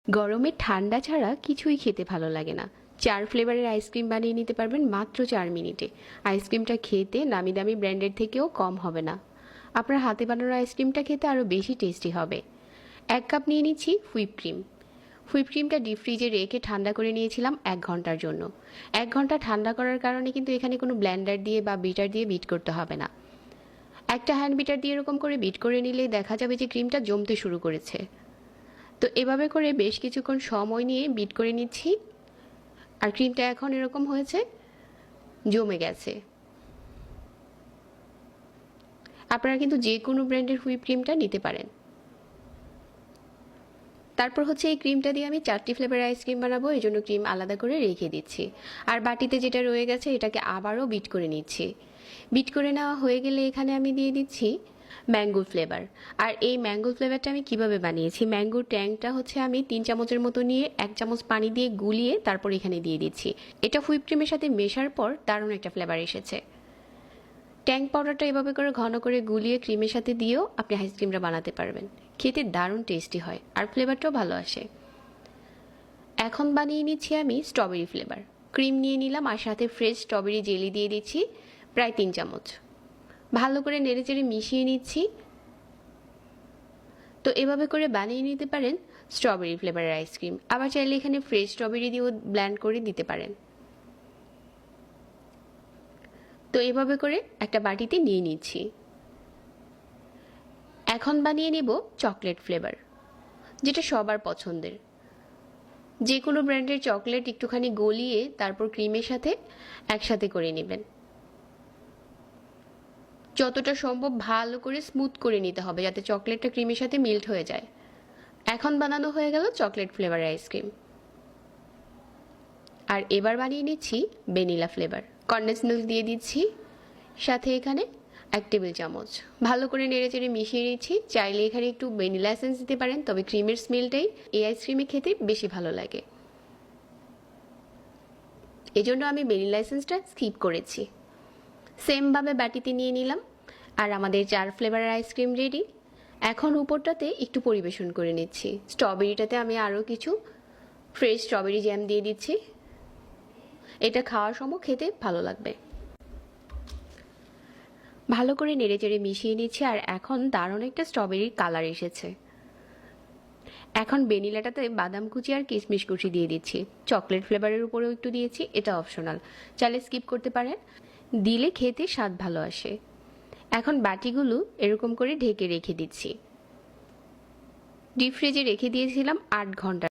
গরমে ঠান্ডা ছাড়া কিছুই খেতে ভালো লাগে না। 4 ফ্লেভারের আইসক্রিম বানিয়ে নিতে পারবেন মাত্র 4 মিনিটে। আইসক্রিমটা খেতে নামি দামি ব্র্যান্ডের থেকেও কম হবে না। আপনার হাতে বানানো আইসক্রিমটা খেতে আরও বেশি টেস্টি হবে। 1 কাপ নিয়ে নিচ্ছি হুইপ ক্রিম। হুইপ ক্রিমটা ডিপ ফ্রিজে রেখে ঠান্ডা করে নিয়েছিলাম 1 ঘন্টার জন্য। 1 ঘন্টা ঠান্ডা করার কারণে কিন্তু এখানে কোনো ব্লেন্ডার দিয়ে বা বিটার দিয়ে বিট করতে হবে না। একটা হ্যান্ড বিটার দিয়ে এরকম করে বিট করে নিলেই দেখা যাবে যে ক্রিমটা জমতে শুরু করেছে। তো এভাবে করে বেশ কিছুক্ষণ সময় নিয়ে বিট করে নিচ্ছি। আর ক্রিমটা এখন এরকম হয়েছে, জমে গেছে। আপনারা কিন্তু যে কোনো ব্র্যান্ডের হুইপ ক্রিমটা নিতে পারেন। তারপর হচ্ছে এই ক্রিমটা দিয়ে আমি 4টি ফ্লেভারের আইসক্রিম বানাবো, এই জন্য ক্রিম আলাদা করে রেখে দিচ্ছি। আর বাটিতে যেটা রয়ে গেছে এটাকে আবারও বিট করে নিচ্ছি। বিট করে নেওয়া হয়ে গেলে এখানে আমি দিয়ে দিচ্ছি ম্যাঙ্গো ফ্লেভার। আর এই ম্যাঙ্গো ফ্লেভারটা আমি কিভাবে বানিয়েছি, ম্যাঙ্গোর ট্যাংটা হচ্ছে আমি 3 চামচের মতো নিয়ে 1 চামচ পানি দিয়ে গুলিয়ে তারপর এখানে দিয়ে দিচ্ছি। এটা হুইপ ক্রিমের সাথে মেশার পর দারুণ একটা ফ্লেভার এসেছে। ট্যাং পাউডারটা এভাবে করে ঘন করে গুলিয়ে ক্রিমের সাথে দিয়েও আপনি আইসক্রিমটা বানাতে পারবেন। খেতে দারুণ টেস্টি হয় আর ফ্লেভারটাও ভালো আসে। এখন বানিয়ে নিচ্ছি আমি স্ট্রবেরি ফ্লেভার। ক্রিম নিয়ে নিলাম আর সাথে ফ্রেশ স্ট্রবেরি জেলি দিয়ে দিচ্ছি প্রায় 3 চামচ। ভালো করে নেড়েচেড়ে মিশিয়ে নিচ্ছি। তো এভাবে করে বানিয়ে নিতে পারেন স্ট্রবেরি ফ্লেভারের আইসক্রিম। আবার চাইলে এখানে ফ্রেশ স্ট্রবেরি দিয়েও ব্লেন্ড করে দিতে পারেন। তো এভাবে করে একটা বাটিতে নিয়ে নিচ্ছি। এখন বানিয়ে নেব চকলেট ফ্লেভার, যেটা সবার পছন্দের। যে কোনো ব্র্যান্ডের চকলেট একটুখানি গলিয়ে তারপর ক্রিমের সাথে একসাথে করে নেবেন। যতটা সম্ভব ভালো করে স্মুথ করে নিতে হবে যাতে চকলেটটা ক্রিমের সাথে মেল্ট হয়ে যায়। এখন বানানো হয়ে গেল চকলেট ফ্লেভার আইসক্রিম। আর এবার বানিয়ে নিচ্ছি ভ্যানিলা ফ্লেভার। কনডেন্স মিল্ক দিয়ে দিচ্ছি, সাথে এখানে 1 টেবিল চামচ। ভালো করে নেড়েচেড়ে মিশিয়ে নিচ্ছি। চাইলে এখানে একটু ভ্যানিলা এসেন্স দিতে পারেন, তবে ক্রিমের স্মেলটাই এই আইসক্রিমে খেতে বেশি ভালো লাগে, এজন্য আমি ভ্যানিলা এসেন্সটা স্কিপ করেছি। সেমভাবে বাটিতে নিয়ে নিলাম আর আমাদের 4 ফ্লেভারের আইসক্রিম রেডি। এখন উপরটাতে একটু পরিবেশন করে নিচ্ছি। স্ট্রবেরিটাতে আমি আরও কিছু ফ্রেশ স্ট্রবেরি জ্যাম দিয়ে দিচ্ছি। এটা খাওয়ার সময় খেতে ভালো লাগবে। ভালো করে নেড়েচেড়ে মিশিয়ে নিচ্ছি আর এখন দারুণ একটা স্ট্রবেরির কালার এসেছে। এখন ভ্যানিলাটাতে বাদাম কুচি আর কিশমিশ কুচি দিয়ে দিচ্ছি। চকলেট ফ্লেভারের উপরেও একটু দিয়েছি, এটা অপশনাল, চাইলে স্কিপ করতে পারেন। দিলে খেতে স্বাদ ভালো আসে। এখন বাটিগুলো এরকম করে ঢেকে রেখে দিচ্ছি। ডিপ ফ্রিজে রেখে দিয়েছিলাম 8 ঘন্টা।